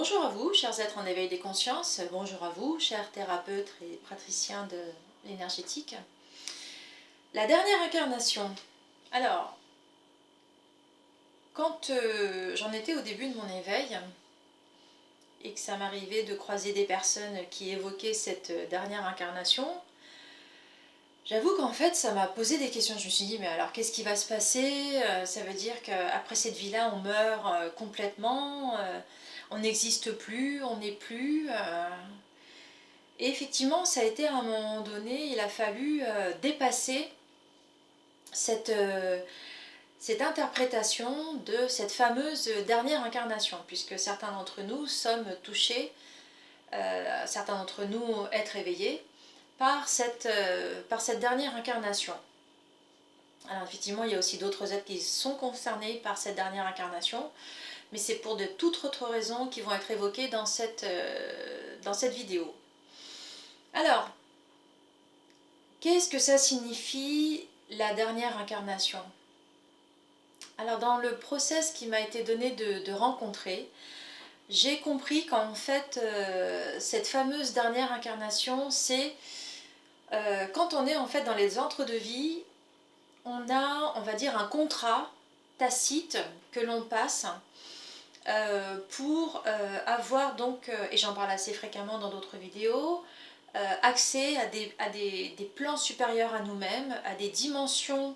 Bonjour à vous, chers êtres en éveil des consciences. Bonjour à vous, chers thérapeutes et praticiens de l'énergétique. La dernière incarnation. Alors, quand j'en étais au début de mon éveil et que ça m'arrivait de croiser des personnes qui évoquaient cette dernière incarnation, j'avoue qu'en fait ça m'a posé des questions. Je me suis dit, mais alors qu'est-ce qui va se passer? Ça veut dire qu'après cette vie-là, on meurt complètement, on n'existe plus, on n'est plus. Et effectivement, ça a été à un moment donné, il a fallu dépasser cette, cette interprétation de cette fameuse dernière incarnation, puisque certains d'entre nous sommes touchés, certains d'entre nous être éveillés, par cette dernière incarnation. Alors effectivement, il y a aussi d'autres êtres qui sont concernés par cette dernière incarnation, mais c'est pour de toutes autres raisons qui vont être évoquées dans cette vidéo. Alors, qu'est-ce que ça signifie la dernière incarnation? Alors dans le process qui m'a été donné de rencontrer, j'ai compris qu'en fait cette fameuse dernière incarnation, c'est quand on est en fait dans les entre-deux-vies, on a, on va dire, un contrat tacite que l'on passe pour avoir donc, et j'en parle assez fréquemment dans d'autres vidéos, accès à des plans supérieurs à nous-mêmes, à des dimensions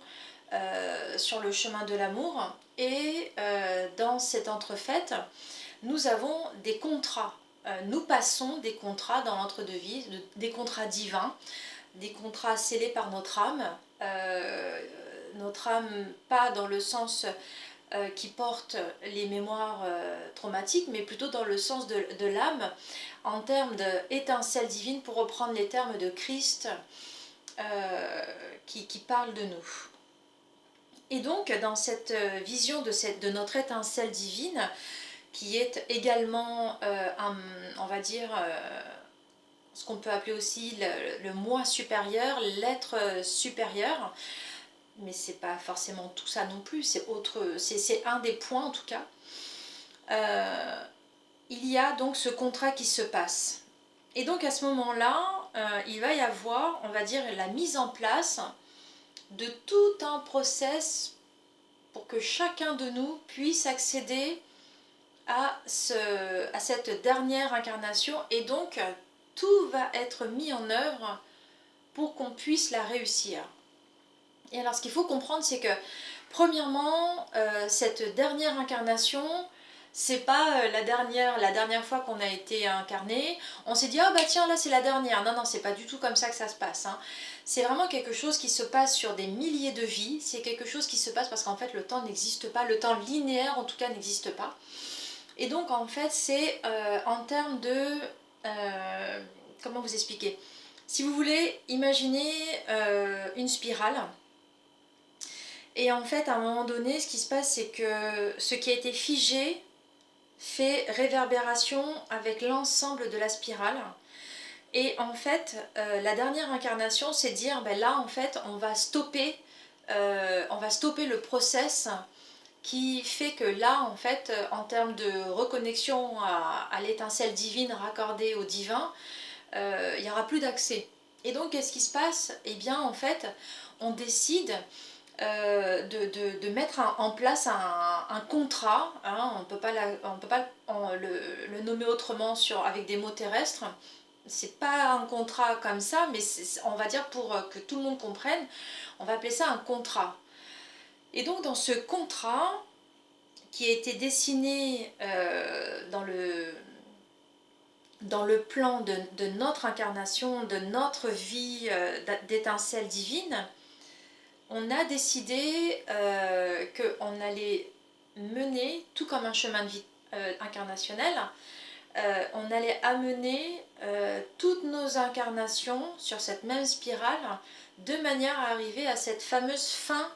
sur le chemin de l'amour. Et dans cette entrefaite, nous avons des contrats. Nous passons des contrats dans l'entre-deux-vie, des contrats divins, des contrats scellés par notre âme pas dans le sens qui porte les mémoires traumatiques, mais plutôt dans le sens de l'âme, en termes d'étincelle divine, pour reprendre les termes de Christ qui parle de nous. Et donc, dans cette vision de notre étincelle divine, qui est également, on va dire, ce qu'on peut appeler aussi le moi supérieur, l'être supérieur, mais c'est pas forcément tout ça non plus, c'est un des points en tout cas. Il y a donc ce contrat qui se passe. Et donc à ce moment-là, il va y avoir, on va dire, la mise en place de tout un process pour que chacun de nous puisse accéder à cette dernière incarnation, et donc tout va être mis en œuvre pour qu'on puisse la réussir. Et alors ce qu'il faut comprendre, c'est que premièrement, cette dernière incarnation, c'est pas la dernière fois qu'on a été incarné, on s'est dit ah bah tiens là c'est la dernière. Non, c'est pas du tout comme ça que ça se passe, hein. C'est vraiment quelque chose qui se passe sur des milliers de vies, c'est quelque chose qui se passe parce qu'en fait le temps n'existe pas, le temps linéaire en tout cas n'existe pas. Et donc en fait c'est en termes de... comment vous expliquer? Si vous voulez, imaginez une spirale. Et en fait, à un moment donné, ce qui se passe, c'est que ce qui a été figé fait réverbération avec l'ensemble de la spirale. Et en fait, la dernière incarnation, c'est dire, ben là, en fait, on va stopper le process qui fait que là, en fait, en termes de reconnexion à l'étincelle divine raccordée au divin, il n'y aura plus d'accès. Et donc, qu'est-ce qui se passe? Eh bien, en fait, on décide de mettre en place un contrat, hein, on ne peut pas le nommer autrement avec des mots terrestres. C'est pas un contrat comme ça, mais on va dire, pour que tout le monde comprenne, on va appeler ça un contrat. Et donc dans ce contrat qui a été dessiné dans le plan de notre incarnation, de notre vie d'étincelle divine, on a décidé qu'on allait mener, tout comme un chemin de vie incarnationnel, on allait amener toutes nos incarnations sur cette même spirale, de manière à arriver à cette fameuse fin,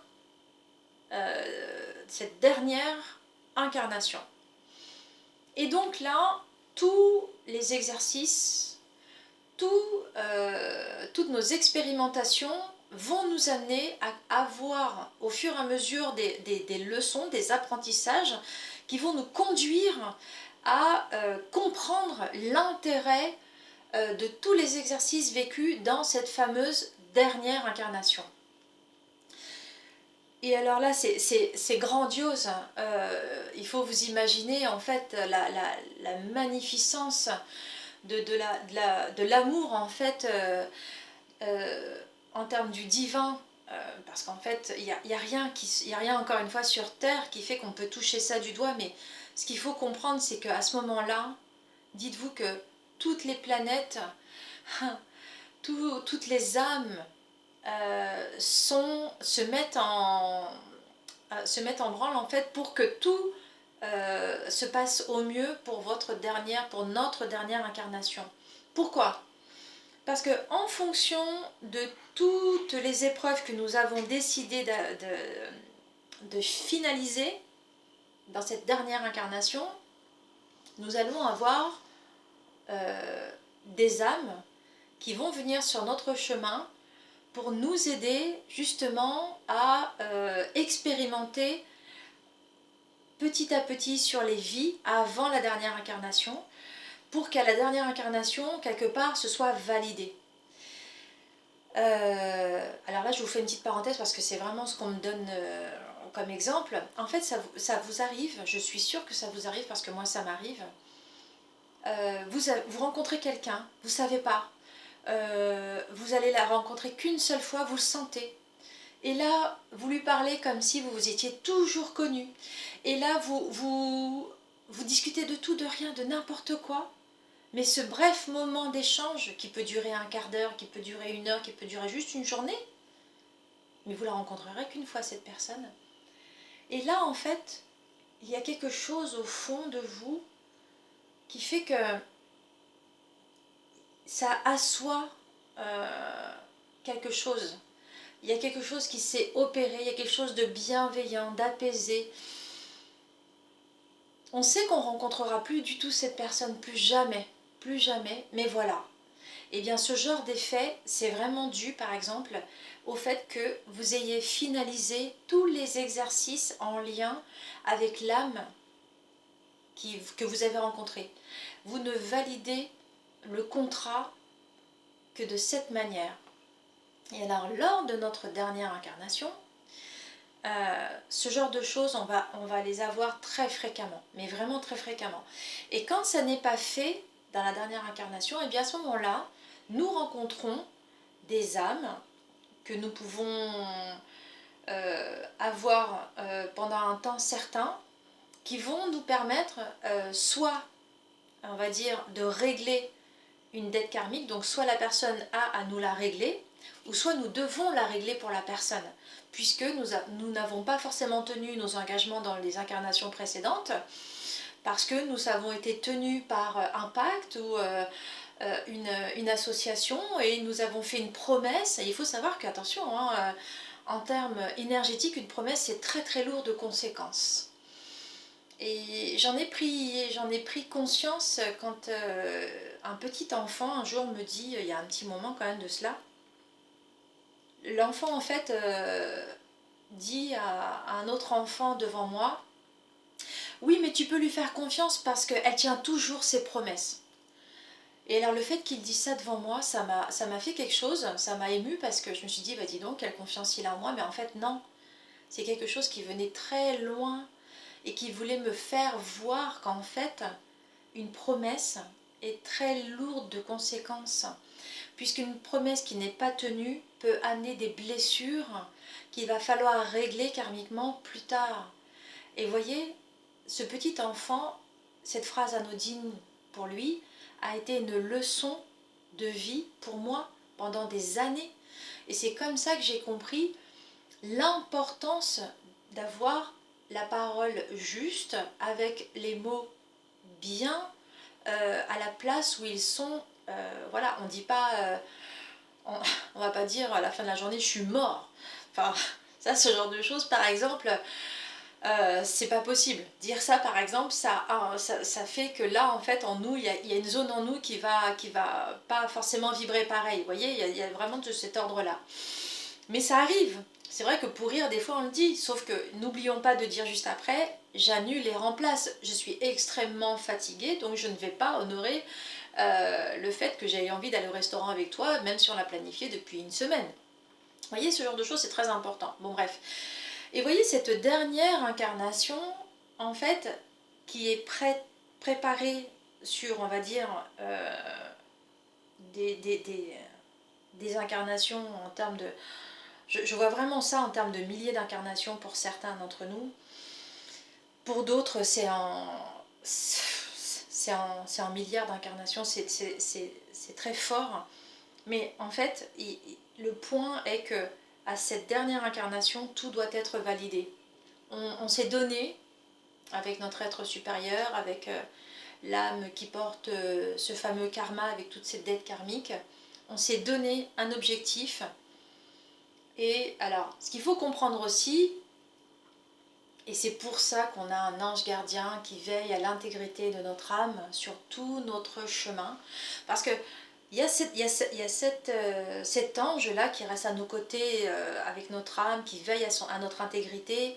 cette dernière incarnation. Et donc là, tous les exercices, toutes nos expérimentations vont nous amener à avoir au fur et à mesure des leçons, des apprentissages qui vont nous conduire à comprendre l'intérêt de tous les exercices vécus dans cette fameuse dernière incarnation. Et alors là, c'est grandiose. Il faut vous imaginer en fait la magnificence de l'amour en fait en termes du divin. Parce qu'en fait, il y a rien encore une fois sur Terre qui fait qu'on peut toucher ça du doigt. Mais ce qu'il faut comprendre, c'est qu'à ce moment-là, dites-vous que toutes les planètes, toutes les âmes se mettent en branle en fait pour que tout se passe au mieux pour notre dernière incarnation. Pourquoi? Parce que en fonction de toutes les épreuves que nous avons décidé de finaliser dans cette dernière incarnation, nous allons avoir des âmes qui vont venir sur notre chemin pour nous aider justement à expérimenter petit à petit sur les vies avant la dernière incarnation, pour qu'à la dernière incarnation, quelque part, ce soit validé. Alors là, je vous fais une petite parenthèse parce que c'est vraiment ce qu'on me donne comme exemple. En fait, ça vous arrive, je suis sûre que ça vous arrive parce que moi, ça m'arrive. Vous rencontrez quelqu'un, vous ne savez pas. Vous allez la rencontrer qu'une seule fois, vous le sentez. Et là, vous lui parlez comme si vous vous étiez toujours connu. Et là, vous discutez de tout, de rien, de n'importe quoi. Mais ce bref moment d'échange, qui peut durer un quart d'heure, qui peut durer une heure, qui peut durer juste une journée, mais vous la rencontrerez qu'une fois, cette personne. Et là, en fait, il y a quelque chose au fond de vous qui fait que ça assoit quelque chose. Il y a quelque chose qui s'est opéré, il y a quelque chose de bienveillant, d'apaisé. On sait qu'on ne rencontrera plus du tout cette personne, plus jamais, mais voilà. Et bien ce genre d'effet, c'est vraiment dû par exemple au fait que vous ayez finalisé tous les exercices en lien avec l'âme que vous avez rencontrée. Vous ne validez le contrat que de cette manière. Et alors lors de notre dernière incarnation, ce genre de choses, on va les avoir très fréquemment, mais vraiment très fréquemment. Et quand ça n'est pas fait dans la dernière incarnation, et bien à ce moment-là, nous rencontrons des âmes que nous pouvons avoir pendant un temps certain, qui vont nous permettre soit, on va dire, de régler une dette karmique, donc soit la personne a à nous la régler, ou soit nous devons la régler pour la personne, puisque nous n'avons pas forcément tenu nos engagements dans les incarnations précédentes, parce que nous avons été tenus par un pacte ou une association, et nous avons fait une promesse. Et il faut savoir qu'attention, hein, en termes énergétiques, une promesse c'est très très lourd de conséquences. Et j'en ai pris conscience quand un petit enfant un jour me dit, il y a un petit moment quand même de cela, l'enfant en fait dit à un autre enfant devant moi, oui mais tu peux lui faire confiance parce qu'elle tient toujours ses promesses. Et alors le fait qu'il dise ça devant moi, ça m'a fait quelque chose, ça m'a émue parce que je me suis dit, bah dis donc, quelle confiance il a en moi, mais en fait non, c'est quelque chose qui venait très loin et qui voulait me faire voir qu'en fait, une promesse est très lourde de conséquences, puisqu'une promesse qui n'est pas tenue peut amener des blessures qu'il va falloir régler karmiquement plus tard. Et voyez, ce petit enfant, cette phrase anodine pour lui, a été une leçon de vie pour moi pendant des années. Et c'est comme ça que j'ai compris l'importance d'avoir la parole juste, avec les mots bien à la place où ils sont. Voilà, on dit pas, on va pas dire à la fin de la journée je suis mort. Enfin, ça, ce genre de choses, par exemple, c'est pas possible. Dire ça, par exemple, ça fait que là, en fait, en nous, il y a une zone en nous qui va pas forcément vibrer pareil. Vous voyez, il y a vraiment de cet ordre-là. Mais ça arrive. C'est vrai que pour rire, des fois, on le dit. Sauf que n'oublions pas de dire juste après, j'annule et remplace. Je suis extrêmement fatiguée, donc je ne vais pas honorer le fait que j'ai envie d'aller au restaurant avec toi, même si on l'a planifié depuis une semaine. Vous voyez, ce genre de choses, c'est très important. Bon, bref. Et vous voyez, cette dernière incarnation, en fait, qui est préparée sur, on va dire, des, des, des, des incarnations en termes de... Je vois vraiment ça en termes de milliers d'incarnations pour certains d'entre nous. Pour d'autres, c'est en milliards d'incarnations, c'est très fort. Mais en fait, le point est que à cette dernière incarnation, tout doit être validé. On s'est donné, avec notre être supérieur, avec l'âme qui porte ce fameux karma, avec toutes ces dettes karmiques, on s'est donné un objectif. Et alors, ce qu'il faut comprendre aussi, et c'est pour ça qu'on a un ange gardien qui veille à l'intégrité de notre âme sur tout notre chemin, parce que il y a cet ange-là qui reste à nos côtés avec notre âme, qui veille à notre intégrité,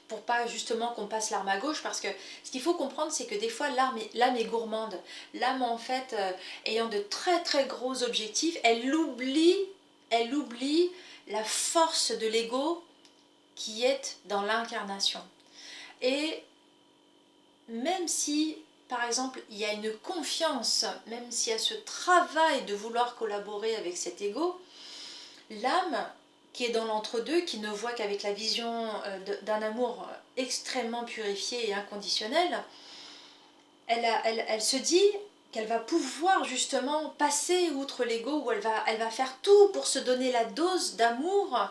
pour pas justement qu'on passe l'arme à gauche, parce que ce qu'il faut comprendre, c'est que des fois l'âme est gourmande. L'âme, en fait, ayant de très très gros objectifs, elle oublie la force de l'ego qui est dans l'incarnation. Et même si, par exemple, il y a une confiance, même s'il y a ce travail de vouloir collaborer avec cet ego, l'âme qui est dans l'entre-deux, qui ne voit qu'avec la vision d'un amour extrêmement purifié et inconditionnel, elle se dit qu'elle va pouvoir justement passer outre l'ego, où elle va faire tout pour se donner la dose d'amour,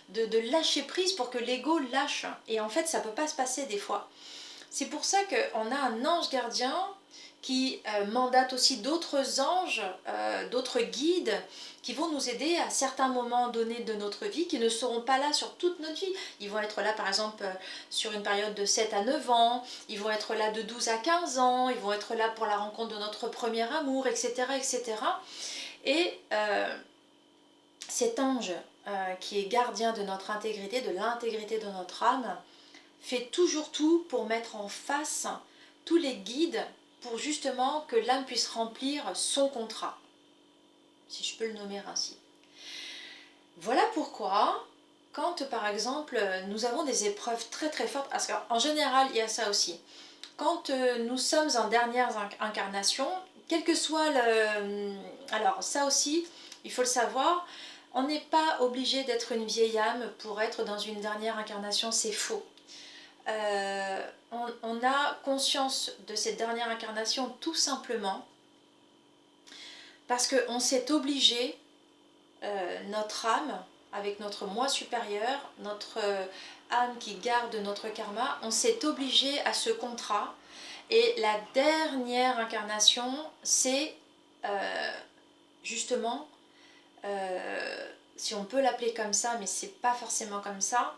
de lâcher prise pour que l'ego lâche. Et en fait, ça ne peut pas se passer des fois. C'est pour ça qu'on a un ange gardien qui mandate aussi d'autres anges, d'autres guides qui vont nous aider à certains moments donnés de notre vie, qui ne seront pas là sur toute notre vie. Ils vont être là par exemple sur une période de 7 à 9 ans, ils vont être là de 12 à 15 ans, ils vont être là pour la rencontre de notre premier amour, etc. etc. Et cet ange qui est gardien de notre intégrité, de l'intégrité de notre âme, fait toujours tout pour mettre en face tous les guides pour justement que l'âme puisse remplir son contrat, si je peux le nommer ainsi. Voilà pourquoi, quand par exemple nous avons des épreuves très très fortes, parce qu'en général il y a ça aussi, quand nous sommes en dernière incarnation, quel que soit le... Alors ça aussi, il faut le savoir, on n'est pas obligé d'être une vieille âme pour être dans une dernière incarnation, c'est faux. On a conscience de cette dernière incarnation tout simplement parce qu'on s'est obligé, notre âme, avec notre moi supérieur, notre âme qui garde notre karma, on s'est obligé à ce contrat. Et la dernière incarnation, c'est justement, si on peut l'appeler comme ça, mais c'est pas forcément comme ça,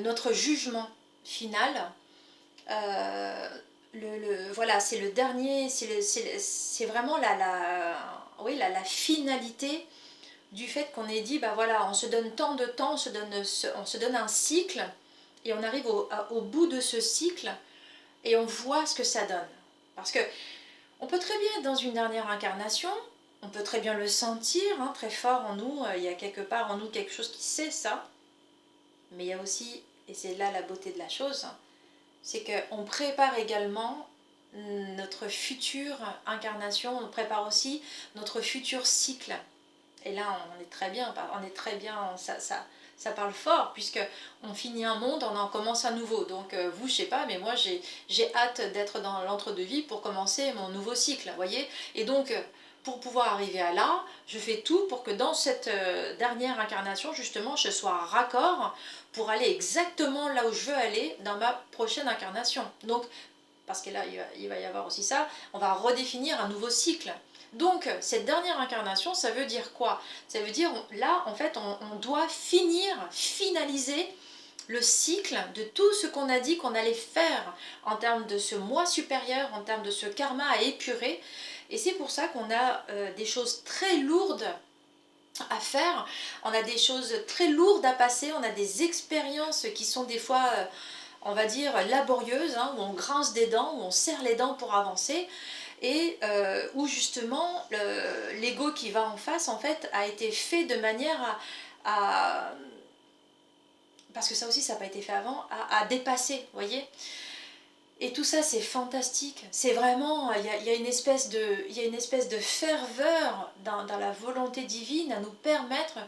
notre jugement final. Voilà, c'est le dernier, c'est vraiment la finalité du fait qu'on ait dit, bah voilà, on se donne tant de temps, on se donne un cycle, et on arrive au bout de ce cycle, et on voit ce que ça donne. Parce que on peut très bien être dans une dernière incarnation, on peut très bien le sentir, hein, très fort en nous, il y a quelque part en nous quelque chose qui sait ça, mais il y a aussi, et c'est là la beauté de la chose, c'est qu'on prépare également notre future incarnation, on prépare aussi notre futur cycle. Et là, on est très bien, ça parle fort, puisque on finit un monde, on en commence un nouveau. Donc vous, je sais pas, mais moi j'ai hâte d'être dans l'entre-deux-vie pour commencer mon nouveau cycle, vous voyez. Et donc, pour pouvoir arriver à là, je fais tout pour que dans cette dernière incarnation, justement, je sois raccord pour aller exactement là où je veux aller dans ma prochaine incarnation. Donc, parce que là, il va y avoir aussi ça, on va redéfinir un nouveau cycle. Donc, cette dernière incarnation, ça veut dire quoi? Ça veut dire, là, en fait, on doit finaliser le cycle de tout ce qu'on a dit qu'on allait faire en termes de ce moi supérieur, en termes de ce karma à épurer. Et c'est pour ça qu'on a des choses très lourdes à faire, on a des choses très lourdes à passer, on a des expériences qui sont des fois on va dire, laborieuse, hein, où on grince des dents, où on serre les dents pour avancer, et où justement l'ego qui va en face, en fait, a été fait de manière parce que ça aussi, ça n'a pas été fait avant, à dépasser, vous voyez. Et tout ça, c'est fantastique. C'est vraiment, il y a une espèce de ferveur dans la volonté divine à nous permettre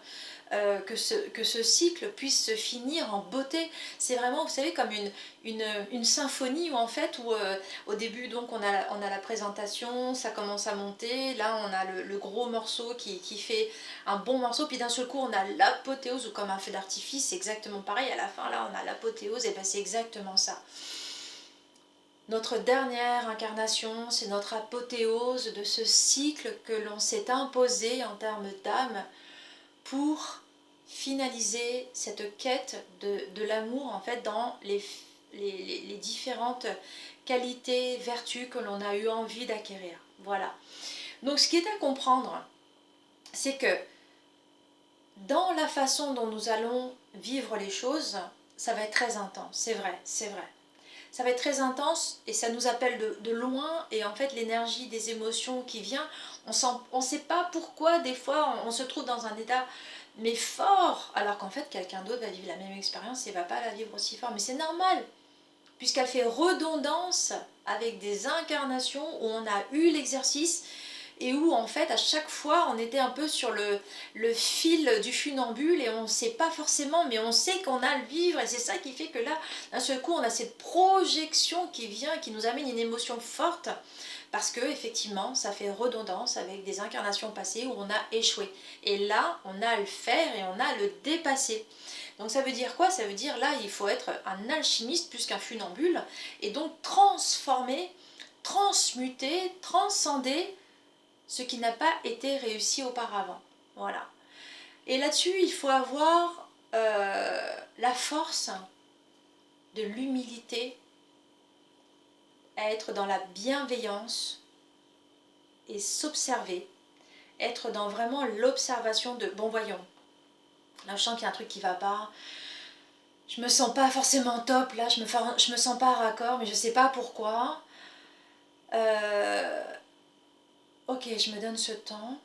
que ce cycle puisse se finir en beauté. C'est vraiment, vous savez, comme une symphonie où en fait, où au début, donc, on a la présentation, ça commence à monter. Là, on a le gros morceau qui fait un bon morceau. Puis d'un seul coup, on a l'apothéose, ou comme un feu d'artifice, c'est exactement pareil. À la fin, là, on a l'apothéose, et ben c'est exactement ça. Notre dernière incarnation, c'est notre apothéose de ce cycle que l'on s'est imposé en termes d'âme pour finaliser cette quête de l'amour, en fait, dans les différentes qualités, vertus que l'on a eu envie d'acquérir. Voilà. Donc ce qui est à comprendre, c'est que dans la façon dont nous allons vivre les choses, ça va être très intense, c'est vrai, c'est vrai. Ça va être très intense et ça nous appelle de loin, et en fait l'énergie des émotions qui vient, on ne sait pas pourquoi des fois on se trouve dans un état mais fort, alors qu'en fait quelqu'un d'autre va vivre la même expérience et va pas la vivre aussi fort, mais c'est normal puisqu'elle fait redondance avec des incarnations où on a eu l'exercice et où en fait à chaque fois on était un peu sur le fil du funambule et on ne sait pas forcément, mais on sait qu'on a le vivre, et c'est ça qui fait que là d'un seul coup on a cette projection qui vient, qui nous amène une émotion forte, parce que effectivement ça fait redondance avec des incarnations passées où on a échoué, et là on a à le faire et on a à le dépasser. Donc ça veut dire quoi? Ça veut dire là il faut être un alchimiste plus qu'un funambule, et donc transformer, transmuter, transcender ce qui n'a pas été réussi auparavant. Voilà. Et là-dessus, il faut avoir la force de l'humilité, à être dans la bienveillance et s'observer, être dans vraiment l'observation de bon, voyons, là je sens qu'il y a un truc qui va pas, je me sens pas forcément top, là je me sens pas raccord, mais je sais pas pourquoi. Ok, je me donne ce temps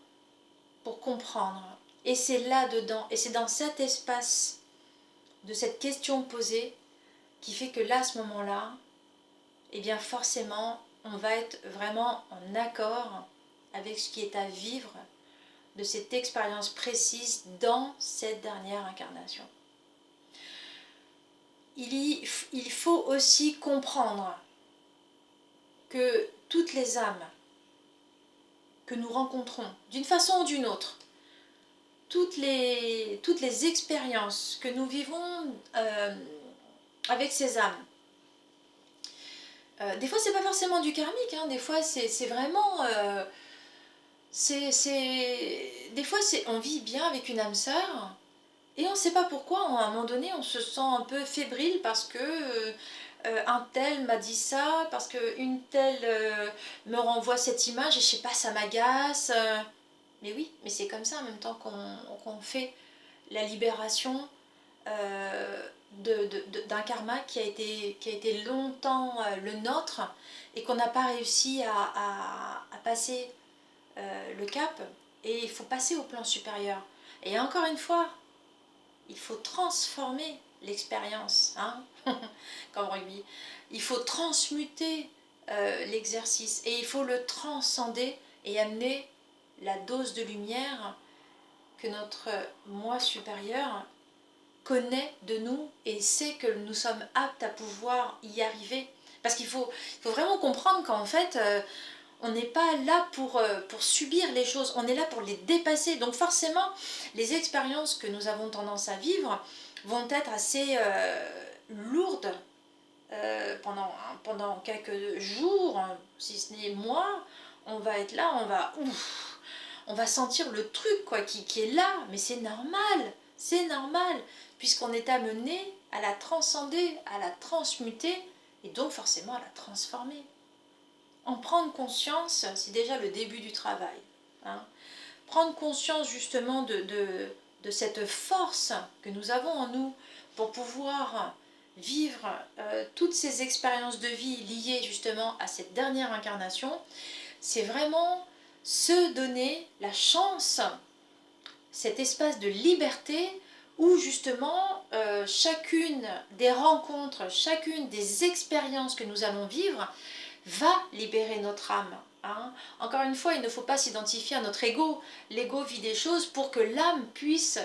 pour comprendre. Et c'est là-dedans, et c'est dans cet espace de cette question posée qui fait que là, à ce moment-là, eh bien forcément, on va être vraiment en accord avec ce qui est à vivre de cette expérience précise dans cette dernière incarnation. Il faut aussi comprendre que toutes les âmes que nous rencontrons, d'une façon ou d'une autre, toutes les expériences que nous vivons avec ces âmes, des fois c'est pas forcément du karmique, hein, des fois c'est vraiment des fois on vit bien avec une âme sœur et on ne sait pas pourquoi à un moment donné on se sent un peu fébrile parce que un tel m'a dit ça, parce qu'une telle me renvoie cette image et je sais pas, ça m'agace, mais oui, mais c'est comme ça en même temps qu'on fait la libération d'un karma qui a été longtemps le nôtre et qu'on n'a pas réussi à passer le cap, et il faut passer au plan supérieur. Et encore une fois, il faut transformer l'expérience, hein comme rugby. Il faut transmuter l'exercice et il faut le transcender et amener la dose de lumière que notre moi supérieur connaît de nous et sait que nous sommes aptes à pouvoir y arriver. Parce qu'il faut vraiment comprendre qu'en fait, on n'est pas là pour subir les choses, on est là pour les dépasser. Donc forcément, les expériences que nous avons tendance à vivre vont être assez lourdes pendant quelques jours, si ce n'est mois. On va être là, on va sentir le truc quoi, qui est là, mais c'est normal, puisqu'on est amené à la transcender, à la transmuter, et donc forcément à la transformer. En prendre conscience, c'est déjà le début du travail. Hein. Prendre conscience justement de cette force que nous avons en nous pour pouvoir vivre toutes ces expériences de vie liées justement à cette dernière incarnation, c'est vraiment se donner la chance, cet espace de liberté où justement chacune des rencontres, chacune des expériences que nous allons vivre va libérer notre âme. Hein. Encore une fois, il ne faut pas s'identifier à notre ego. L'ego vit des choses pour que l'âme puisse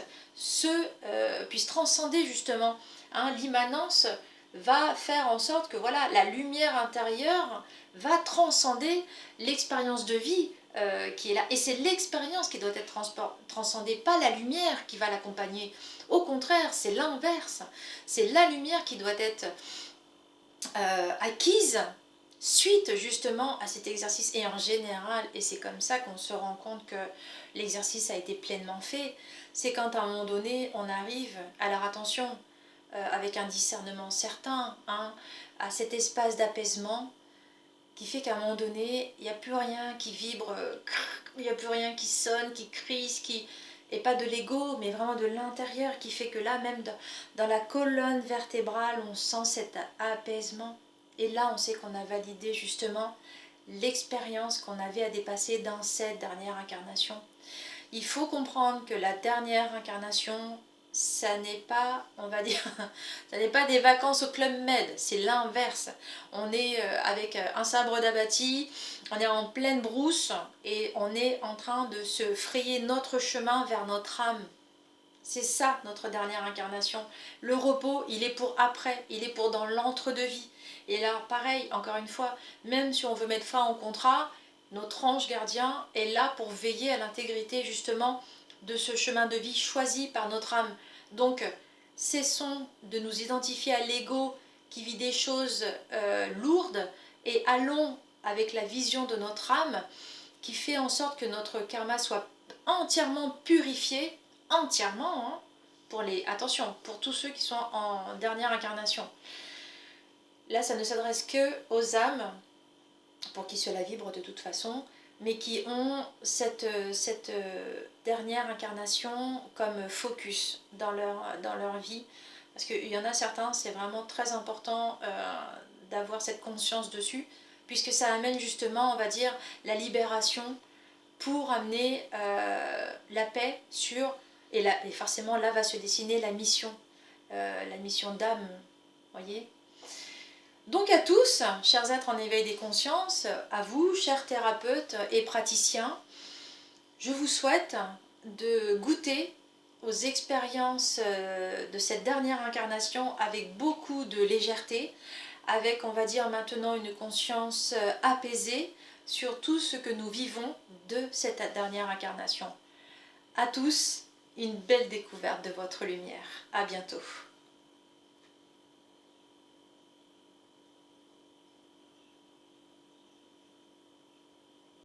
puisse transcender justement. Hein. L'immanence va faire en sorte que voilà, la lumière intérieure va transcender l'expérience de vie qui est là. Et c'est l'expérience qui doit être transcendée, pas la lumière qui va l'accompagner. Au contraire, c'est l'inverse. C'est la lumière qui doit être acquise suite justement à cet exercice. Et en général, et c'est comme ça qu'on se rend compte que l'exercice a été pleinement fait, c'est quand à un moment donné, on arrive, alors attention, avec un discernement certain, hein, à cet espace d'apaisement qui fait qu'à un moment donné, il n'y a plus rien qui vibre, il n'y a plus rien qui sonne, qui crise, et pas de l'ego, mais vraiment de l'intérieur, qui fait que là, même dans la colonne vertébrale, on sent cet apaisement. Et là, on sait qu'on a validé justement l'expérience qu'on avait à dépasser dans cette dernière incarnation. Il faut comprendre que la dernière incarnation, ça n'est pas, on va dire, ça n'est pas des vacances au Club Med, c'est l'inverse. On est avec un sabre d'abattis, on est en pleine brousse et on est en train de se frayer notre chemin vers notre âme. C'est ça notre dernière incarnation. Le repos, il est pour après, il est pour dans l'entre-deux-vie. Et là, pareil, encore une fois, même si on veut mettre fin au contrat, notre ange gardien est là pour veiller à l'intégrité justement de ce chemin de vie choisi par notre âme. Donc, cessons de nous identifier à l'ego qui vit des choses lourdes et allons avec la vision de notre âme qui fait en sorte que notre karma soit entièrement purifié, entièrement, hein, attention, pour tous ceux qui sont en dernière incarnation. Là, ça ne s'adresse que aux âmes, pour qui cela vibre de toute façon, mais qui ont cette dernière incarnation comme focus dans leur vie. Parce qu'il y en a certains, c'est vraiment très important d'avoir cette conscience dessus, puisque ça amène justement, on va dire, la libération pour amener la paix et forcément là va se dessiner la mission d'âme, voyez. Donc à tous, chers êtres en éveil des consciences, à vous, chers thérapeutes et praticiens, je vous souhaite de goûter aux expériences de cette dernière incarnation avec beaucoup de légèreté, avec, on va dire maintenant, une conscience apaisée sur tout ce que nous vivons de cette dernière incarnation. À tous, une belle découverte de votre lumière. À bientôt.